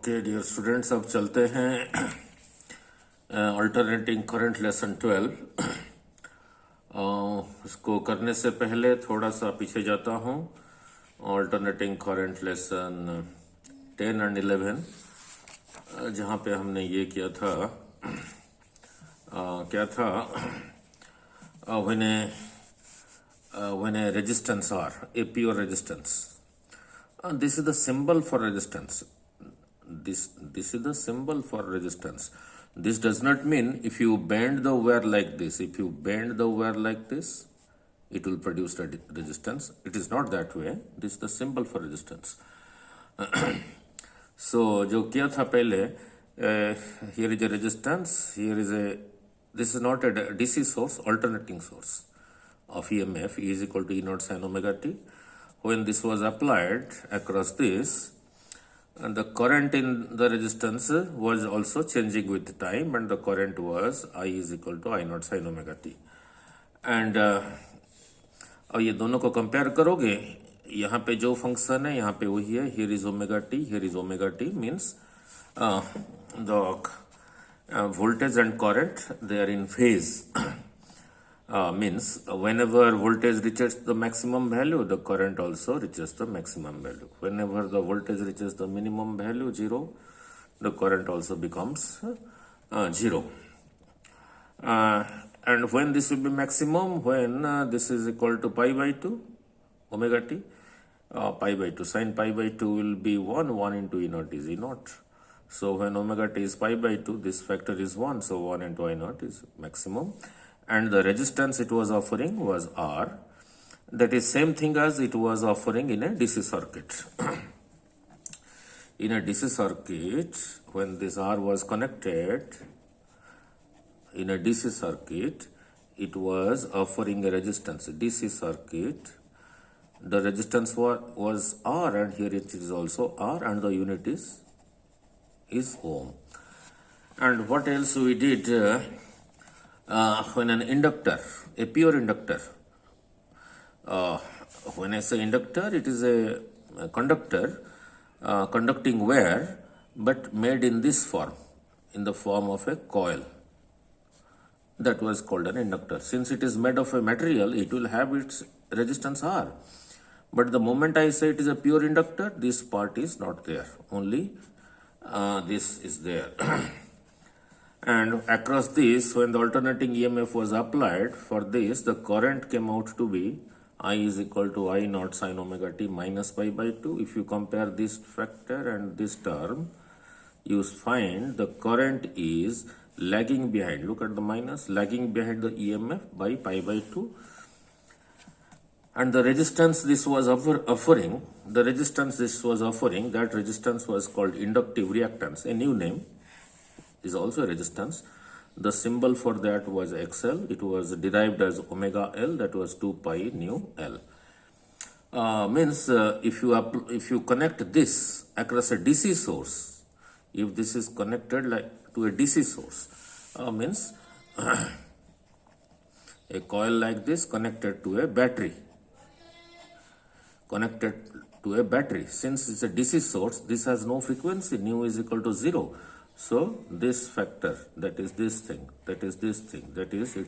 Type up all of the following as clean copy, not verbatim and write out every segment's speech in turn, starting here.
Okay dear students, अब चलते हैं अल्टरनेटिंग करंट लेसन 12। इसको करने से पहले थोड़ा सा पीछे जाता हूँ। अल्टरनेटिंग करंट लेसन 10 एंड 11 जहाँ पे हमने ये किया था, क्या था, when a resistance R, a pure resistance, this is the symbol for resistance. This is the symbol for resistance. This does not mean if you bend the wire like this, it will produce resistance. It is not that way. This is the symbol for resistance. So जो किया था पहले, here is a resistance, this is not a DC source, alternating source of EMF, E is equal to E naught sin omega t. When this was applied across this, and the current in the resistance was also changing with time, and the current was I is equal to I naught sin omega t. And अब ये दोनों को compare करोगे, यहाँ पे जो function है यहाँ पे वही है. Here is omega t, here is omega t, means the voltage and current, they are in phase. Means whenever voltage reaches the maximum value, the current also reaches the maximum value. Whenever the voltage reaches the minimum value, 0, the current also becomes 0. And when this will be maximum, when this is equal to pi by 2 omega t, pi by 2, sin pi by 2 will be 1 into E naught is E naught. So when omega t is pi by 2, this factor is 1, so 1 into I naught is maximum. And the resistance it was offering was R. That is same thing as it was offering in a DC circuit. In a DC circuit, when this R was connected, in a DC circuit, it was offering a resistance. DC circuit, the resistance was R, and here it is also R, and the unit is ohm. And what else we did? When an inductor, a pure inductor, when I say inductor, it is a conductor conducting wire, but made in this form, in the form of a coil. That was called an inductor. Since it is made of a material, it will have its resistance R. But the moment I say it is a pure inductor, this part is not there. Only this is there. And across this, when the alternating EMF was applied, for this, the current came out to be I is equal to I naught sin omega t minus pi by 2. If you compare this factor and this term, you find the current is lagging behind. Look at the minus, lagging behind the EMF by pi by 2. And the resistance this was offering, that resistance was called inductive reactance, a new name. Is also a resistance. The symbol for that was XL. It was derived as omega L, that was 2 pi nu L. Means if you connect this across a DC source, if this is connected like to a DC source, means a coil like this connected to a battery. Since it's a DC source, this has no frequency. Nu is equal to 0. So this factor, that is its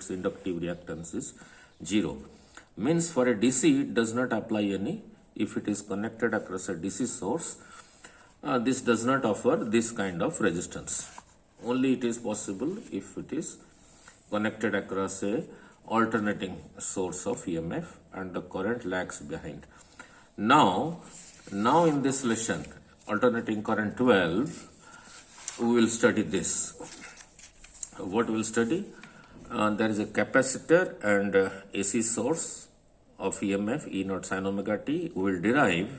inductive reactance is 0. Means for a DC, it does not apply any. If it is connected across a DC source, this does not offer this kind of resistance. Only it is possible if it is connected across a alternating source of EMF and the current lags behind. Now in this lesson, alternating current 12, we will study this. What we will study? There is a capacitor and AC source of EMF, E naught sin omega t. We will derive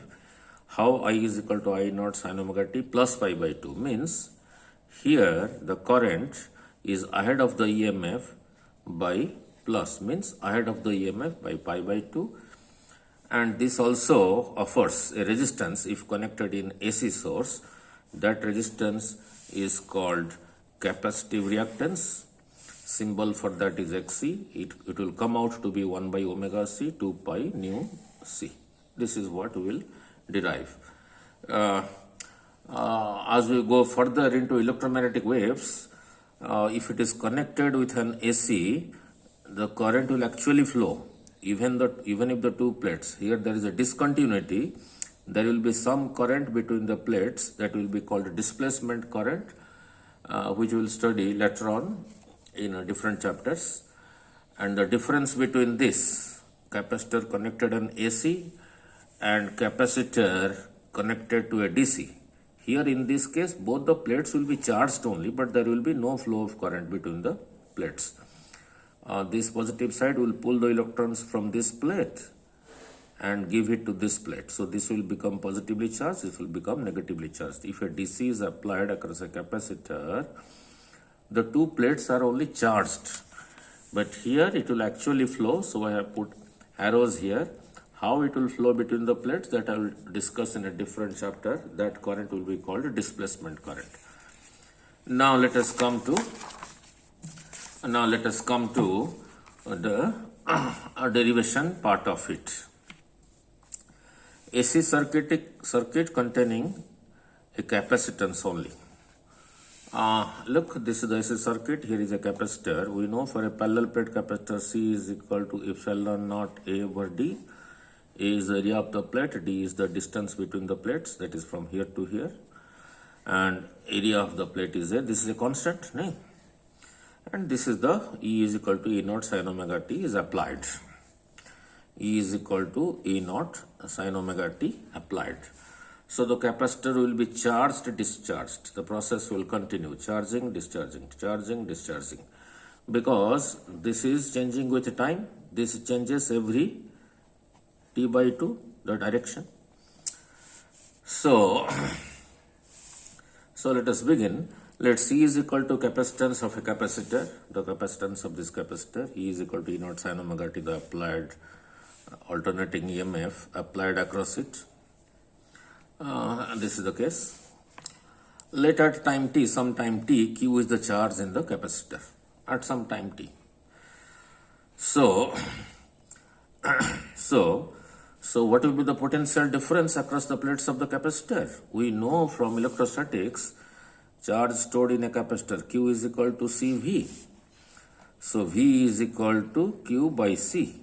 how I is equal to I naught sin omega t plus pi by 2. Means here the current is ahead of the EMF by plus, means ahead of the EMF by pi by 2. And this also offers a resistance if connected in AC source. That resistance is called capacitive reactance. Symbol for that is Xc. It will come out to be 1 by omega c 2 pi nu c. This is what we will derive. As we go further into electromagnetic waves, if it is connected with an AC, the current will actually flow. Even if the two plates, here there is a discontinuity, there will be some current between the plates that will be called displacement current, which we will study later on in different chapters. And the difference between this capacitor connected on AC and capacitor connected to a DC. Here in this case, both the plates will be charged only, but there will be no flow of current between the plates. This positive side will pull the electrons from this plate and give it to this plate. So this will become positively charged, this will become negatively charged. If a DC is applied across a capacitor, the two plates are only charged. But here it will actually flow, so I have put arrows here. How it will flow between the plates, that I will discuss in a different chapter. That current will be called displacement current. Now let us come to the derivation part of it. AC circuit containing a capacitance only. Look, this is the AC circuit. Here is a capacitor. We know for a parallel plate capacitor, C is equal to epsilon naught A over D. A is the area of the plate, D is the distance between the plates, that is from here to here, and area of the plate is A. This is a constant, no? And this is the E is equal to E naught sin omega t is applied. E is equal to E naught sin omega t applied. So the capacitor will be charged, discharged. The process will continue, charging, discharging, charging, discharging. Because this is changing with time, this changes every t by 2, the direction. So let us begin. Let C is equal to capacitance of a capacitor, the capacitance of this capacitor. E is equal to E naught sin omega t, the applied alternating EMF applied across it. This is the case. Let at time t, some time t, Q is the charge in the capacitor at some time t. So what will be the potential difference across the plates of the capacitor? We know from electrostatics, charge stored in a capacitor, Q is equal to CV. So V is equal to Q by C.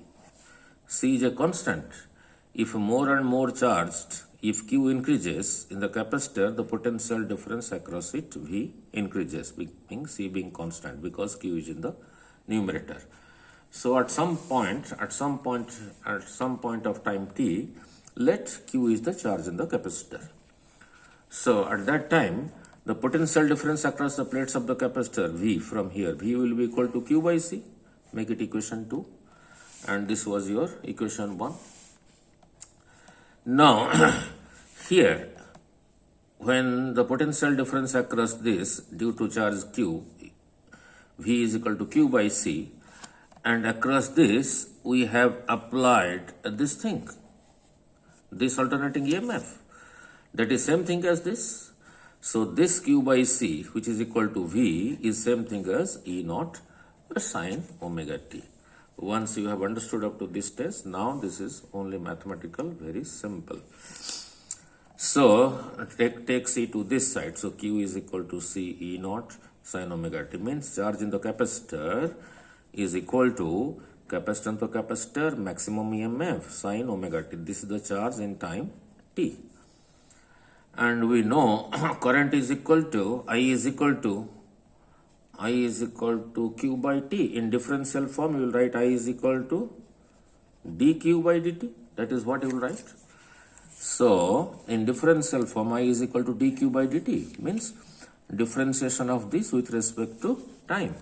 C is a constant. If more and more charged, if Q increases in the capacitor, the potential difference across it, V, increases, being C being constant, because Q is in the numerator. So at some point of time t, let Q is the charge in the capacitor. So at that time, the potential difference across the plates of the capacitor, V, from here, V will be equal to Q by C. Make it equation 2. And this was your equation 1. Now, here, when the potential difference across this due to charge Q, V is equal to Q by C, and across this we have applied this thing, this alternating EMF. That is same thing as this. So this Q by C, which is equal to V, is same thing as E naught sin omega t. Once you have understood up to this test, now this is only mathematical, very simple. So take C to this side. So Q is equal to C E naught sin omega t, means charge in the capacitor is equal to capacitance per capacitor maximum EMF sin omega t. This is the charge in time t. And we know current is equal to I is equal to Q by T. In differential form, you will write I is equal to dQ by dt. That is what you will write. So in differential form, I is equal to dQ by dt, means differentiation of this with respect to time.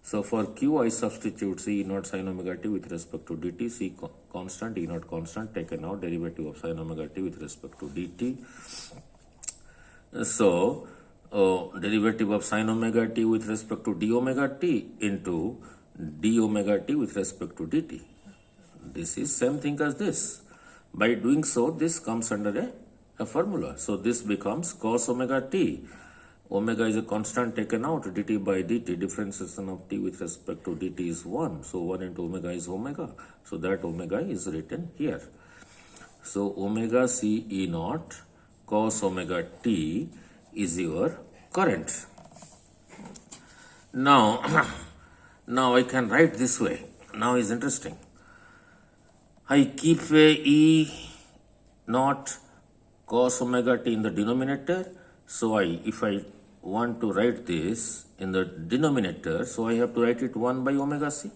So for Q, I substitute C E naught sin omega t with respect to dt, C constant, E naught constant, taken out, derivative of sin omega t with respect to dt. So derivative of sin omega t with respect to d omega t into d omega t with respect to dt. This is same thing as this. By doing so, this comes under a formula. So this becomes cos omega t. Omega is a constant taken out, dt by dt, differentiation of t with respect to dt is 1. So 1 into omega is omega. So that omega is written here. So omega c E naught cos omega t is your current. Now, now I can write this way. Now is interesting. I keep E naught cos omega t in the denominator. So if I want to write this in the denominator, so I have to write it 1 by omega c.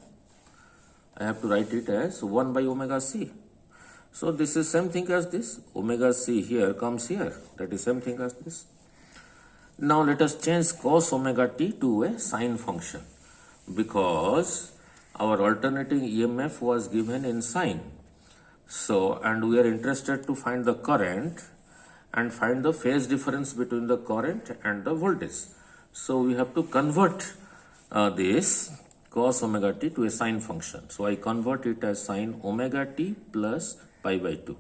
I have to write it as 1 by omega c. So this is same thing as this. Omega c here comes here. That is same thing as this. Now let us change cos omega t to a sine function, because our alternating EMF was given in sine. So, and we are interested to find the current and find the phase difference between the current and the voltage. So we have to convert this cos omega t to a sine function. So I convert it as sine omega t plus pi by 2.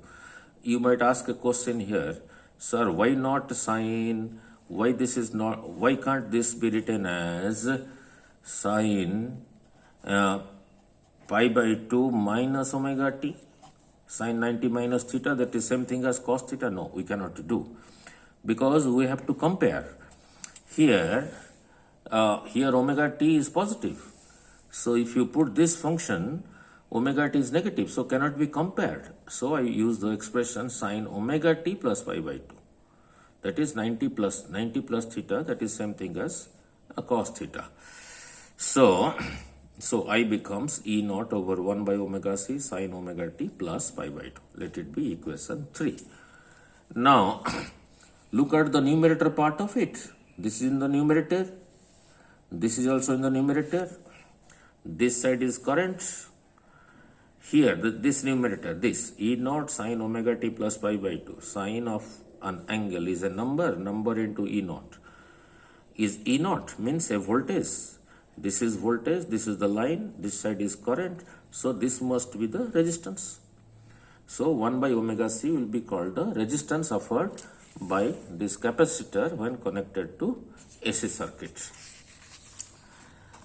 You might ask a question here, sir, why not sine? Why this is not? Why can't this be written as sine pi by 2 minus omega t? Sine 90 minus theta, that is same thing as cos theta? No, we cannot do, because we have to compare. Here omega t is positive. So if you put this function, omega t is negative, so cannot be compared. So I use the expression sine omega t plus pi by 2. That is 90 plus theta, that is same thing as cos theta. So I becomes E naught over 1 by omega c sine omega t plus pi by 2. Let it be equation 3. Now, look at the numerator part of it. This is in the numerator. This is also in the numerator. This side is current. Here, this numerator, this E naught sine omega t plus pi by 2. Sine of an angle is a number into E naught. Is E naught means a voltage. This is voltage, this is the line, this side is current. So this must be the resistance. So 1 by omega c will be called the resistance offered by this capacitor when connected to AC circuit.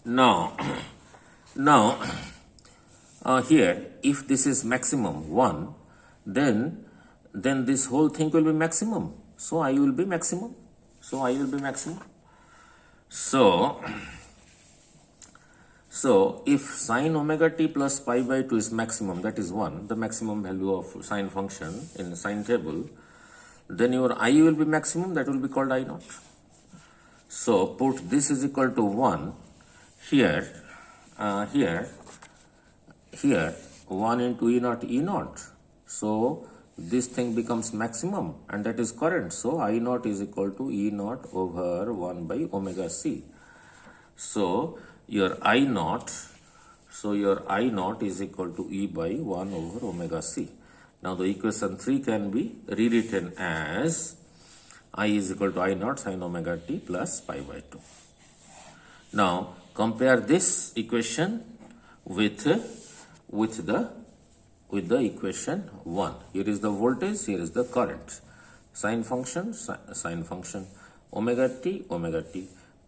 Now here, if this is maximum 1, then this whole thing will be maximum. So I will be maximum. So if sine omega t plus pi by 2 is maximum, that is 1, the maximum value of sine function in the sine table, then your I will be maximum, that will be called I naught. So put this is equal to 1 here 1 into E naught. So this thing becomes maximum, and that is current. So I naught is equal to E naught over 1 by omega c. So your I naught is equal to E by 1 over omega c. Now the equation 3 can be rewritten as I is equal to I naught sine omega t plus pi by 2. Now compare this equation with the equation 1. Here is the voltage, here is the current. Sine function omega t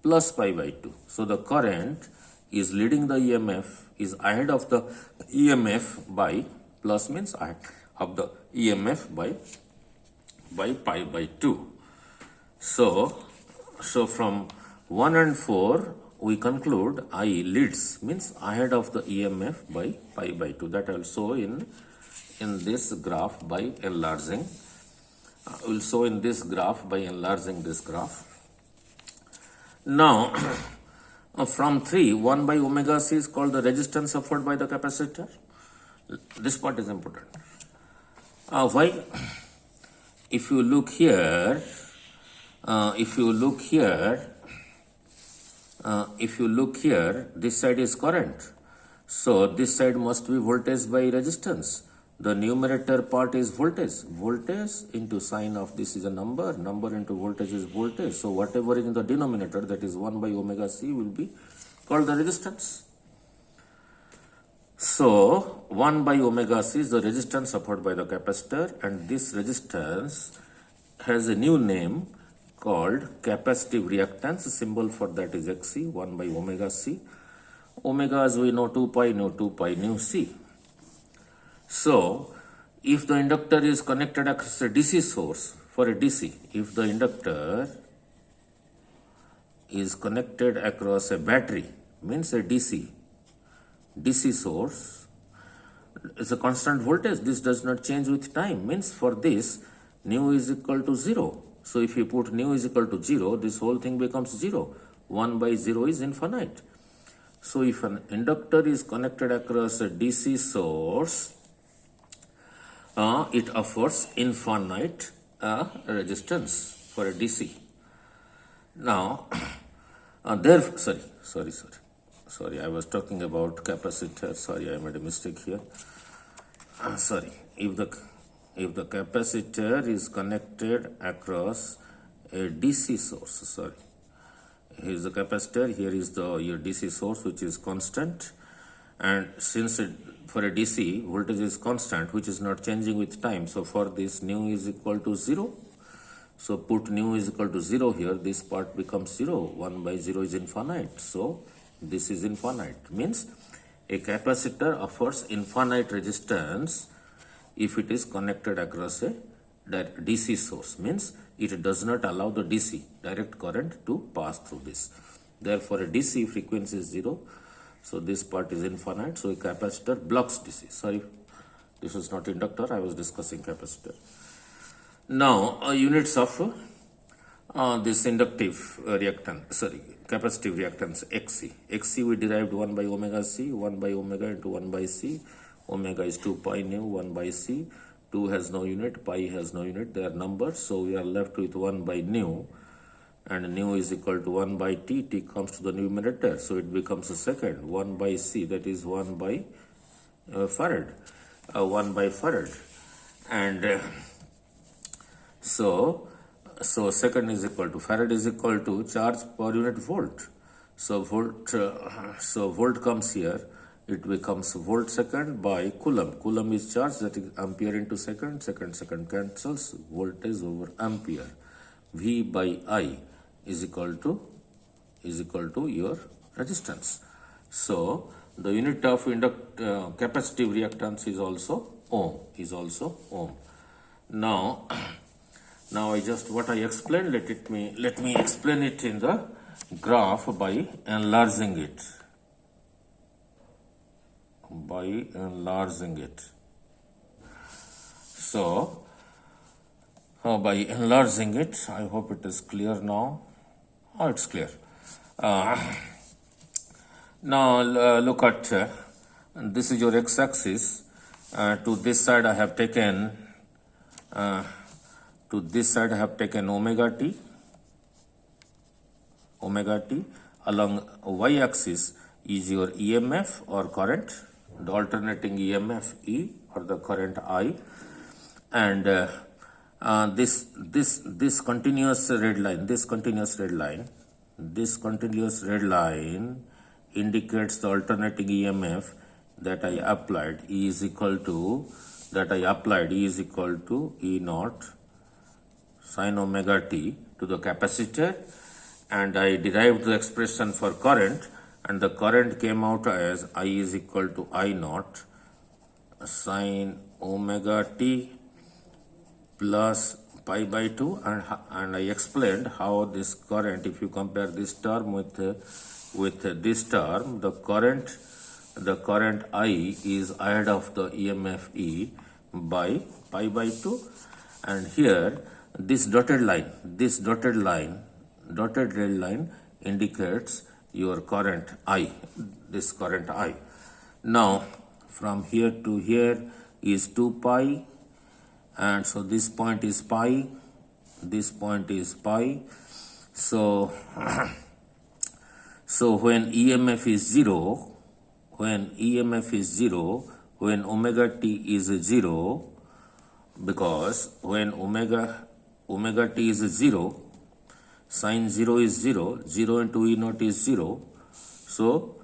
plus pi by 2. So the current is leading the EMF, is ahead of the EMF by, plus means ahead of the EMF by pi by 2. So from 1 and 4 we conclude I leads means ahead of the EMF by pi by 2. That also in this graph by enlarging. Will show in this graph by enlarging this graph. Now from 3, 1 by omega c is called the resistance offered by the capacitor. This part is important. Why? If you look here, this side is current. So this side must be voltage by resistance. The numerator part is voltage. Voltage into sine of this is a number. Number into voltage is voltage. So whatever is in the denominator, that is 1 by omega c, will be called the resistance. So 1 by omega c is the resistance offered by the capacitor, and this resistance has a new name called capacitive reactance. Symbol for that is Xc, 1 by omega c. Omega, as we know, 2 pi nu c. So if the inductor is connected across a DC source, for a DC, if the inductor is connected across a battery, means a DC source, is a constant voltage. This does not change with time, means for this nu is equal to 0. So if you put nu is equal to 0, this whole thing becomes 0. 1 by 0 is infinite. So if an inductor is connected across a DC source, it offers infinite resistance for a DC. Now, sorry, I was talking about capacitor. Sorry, I made a mistake here. If the capacitor is connected across a DC source, here is the capacitor, here is your DC source, which is constant, and since for a DC voltage is constant, which is not changing with time, so for this nu is equal to 0. So put nu is equal to 0 here, this part becomes 0. 1 by 0 is infinite, so this is infinite, means a capacitor offers infinite resistance if it is connected across a DC source, means it does not allow the DC direct current to pass through this. Therefore a DC frequency is 0, so this part is infinite, so a capacitor blocks DC. Sorry, this is not inductor, I was discussing capacitor. Now units of this inductive capacitive reactance XC. XC we derived 1 by omega C, 1 by omega into 1 by C. Omega is 2 pi nu, 1 by C. 2 has no unit, pi has no unit, they are numbers, so we are left with 1 by nu, and nu is equal to 1 by T. T comes to the numerator, so it becomes a second. 1 by C, that is 1 by farad, 1 by farad, and so second is equal to farad is equal to charge per unit volt. So volt comes here, it becomes volt second by coulomb. Coulomb is charge, that is ampere into second. Second cancels, voltage over ampere. V by I is equal to your resistance. So the unit of capacitive reactance is also ohm. Now I just what I explained, let me explain it in the graph by enlarging it. So by enlarging it, I hope it is clear now. Oh, it's clear. Now look at this is your x-axis. To this side I have taken omega t. Along y-axis is your EMF or current, the alternating EMF E or the current I, and this continuous red line indicates the alternating EMF that I applied. E is equal to E naught sin omega t to the capacitor, and I derived the expression for current, and the current came out as I is equal to I naught sin omega t plus pi by 2, and I explained how this current, if you compare this term with this term, the current I is ahead of the EMF E by pi by 2, and here this dotted red line indicates your current I, this current I. Now from here to here is 2 pi, and so this point is pi, this point is pi. So when EMF is 0, when omega t is 0, because when omega t is 0, sin 0 is 0, 0 into E naught is 0, so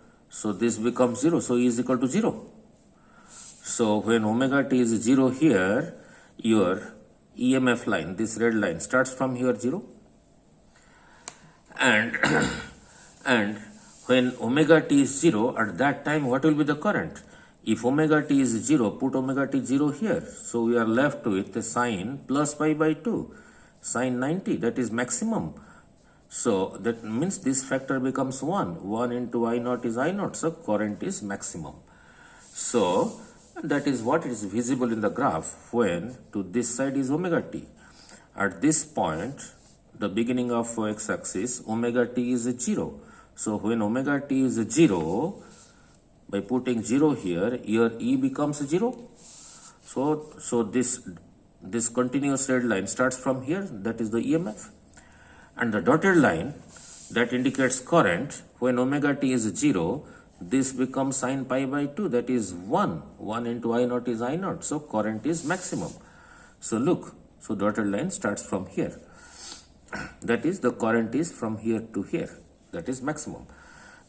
this becomes 0, so E is equal to 0. So when omega t is 0 here, your EMF line, this red line, starts from here 0, and when omega t is 0, at that time what will be the current? If omega t is 0, put omega t 0 here, so we are left with the sine plus pi by 2. Sine 90, that is maximum. So that means this factor becomes 1. 1 into I naught is I naught. So current is maximum. So that is what is visible in the graph when to this side is omega t. At this point, the beginning of x-axis, omega t is 0. So when omega t is 0, by putting 0 here, your E becomes 0. So this continuous red line starts from here, that is the EMF. And the dotted line that indicates current, when omega t is 0, this becomes sine pi by 2, that is 1. 1 into I naught is I naught. So current is maximum. So look, so dotted line starts from here. That is, the current is from here to here. That is maximum.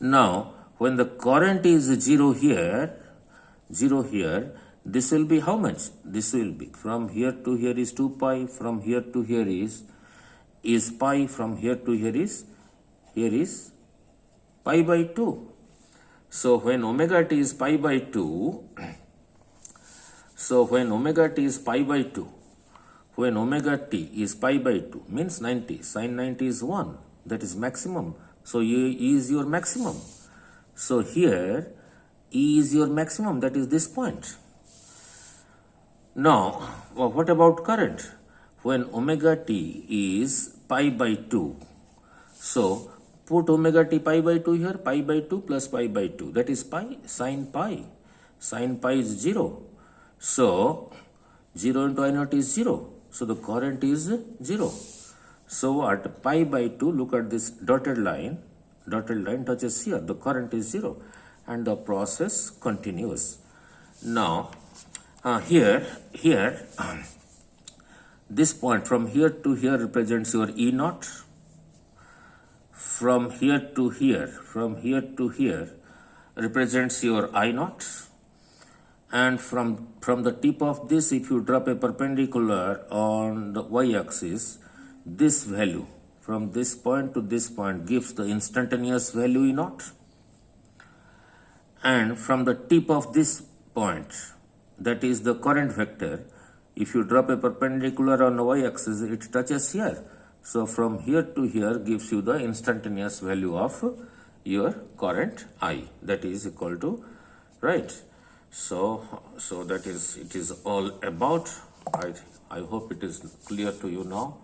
Now, when the current is 0 here, this will be how much? This will be from here to here is 2 pi, from here to here is pi, from here to here is pi by 2. So when omega t is pi by 2, when omega t is pi by 2 means 90, sine 90 is 1, that is maximum. So E is your maximum. So here E is your maximum, that is this point. Now, what about current? When omega t is pi by 2, so put omega t pi by 2 here, pi by 2 plus pi by 2, that is pi, sine pi. Sine pi is 0. So 0 into I naught is 0. So the current is 0. So at pi by 2, look at this dotted line touches here, the current is 0, and the process continues. Now here this point from here to here represents your E naught. From here to here represents your I naught. And from the tip of this, if you drop a perpendicular on the y-axis, this value from this point to this point gives the instantaneous value E naught. And from the tip of this point, that is the current vector, if you drop a perpendicular on the y-axis, it touches here. So from here to here gives you the instantaneous value of your current I, that is equal to, right? So that is, it is all about. I hope it is clear to you now.